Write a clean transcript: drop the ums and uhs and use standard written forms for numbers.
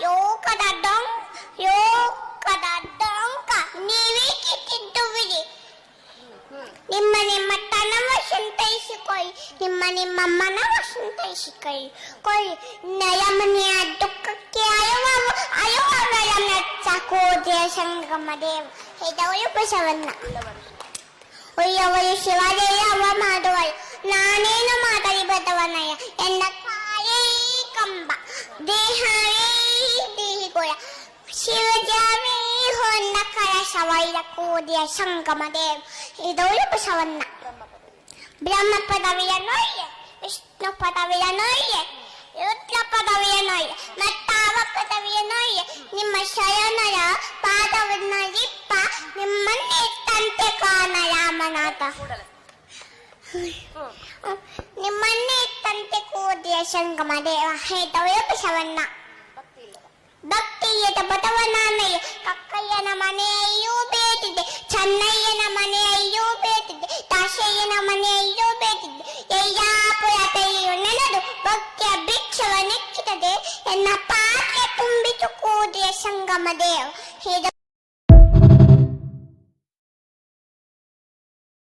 ಯೋಗದ ಡೊಂಕ ನೀವೇ ಕಿತ್ತಿದ್ದುವಿರಿ. ನಿಮ್ಮ ನಿಮ್ಮ ತನವ ಸಂತೈಸಿಕೊಳ್ಳಿ, ನಿಮ್ಮ ಮನವ ಸಂತೈಸಿಕೊಳ್ಳಿ. ನಯಮನೆಯ ದುಃಖಕ್ಕೆ ಅಯುವಗಳ ಮೆಚ್ಚ ಕೋದಿಯ ಸಂಗಮ ದೇವ ಹೇದವಳು ಬಸವಣ್ಣ. ಒಯ್ಯವಳು ಶಿವಜಯವ ಮಾಡುವಳು, ನಾನೇನು ಮಾಡಲಿ ಬಸವನಯ್ಯ. ಎನ್ನ ಕಾಯೇ ಕಂಬ ದೇಹವೇ ದೇಹಿಗೋಳ, ಶಿವಜಾವೇ ಹೊನ್ನ ಕಳಶವೈಲ ಕೋದಿಯ ಸಂಗಮ ದೇವ ಇದವಳು ಬಸವಣ್ಣ. ಬ್ರಹ್ಮ ಪದವಿಯ ನೋಯ್ಯ, ವಿಷ್ಣು ಪದವಿಯ ನೋಯ್ಯ, ರುದ್ರ ಪದವಿಯ ನೋಯ್ಯ, ಮತ್ತಾವ ಪದವಿಯ ನೋಯ್ಯ. ನಿಮ್ಮ ಶರಣರ ಪಾದವನ್ನರಿಪ್ಪ, ನಿಮ್ಮನ್ನೇ ತಂತೆ ಕಾಣ ರಾಮನಾಥ. ನಿಮ್ಮನ್ನೇ ತಂತೆ ಕೋದಿಯ ಸಂಗಮ ದೇವ ಹೇದವಳು ಬಸವಣ್ಣ. ಭಕ್ತಿಯದ ಬಸವಣ್ಣನಯ್ಯ, ಕಕ್ಕಯ್ಯನ ಮನೆಯೂ ಬೇಟಿದೆ, ಚೆನ್ನಯ್ಯನ ಮನೆಯೂ ಬೇಟಿದೆ, ದಾಸಯ್ಯನ ಮನೆಯೂ ಬೇಟಿದೆ. ಯಯ್ಯಾಪುರ ಕೈಯು ನೆನೆದು ಭಕ್ತಿಯ ಭಿಕ್ಷವ ನೆಚ್ಚಿದೆ, ಎನ್ನ ಪಾತ್ರೆ ತುಂಬಿತು ಕೋದಿಯ ಸಂಗಮ ದೇವ.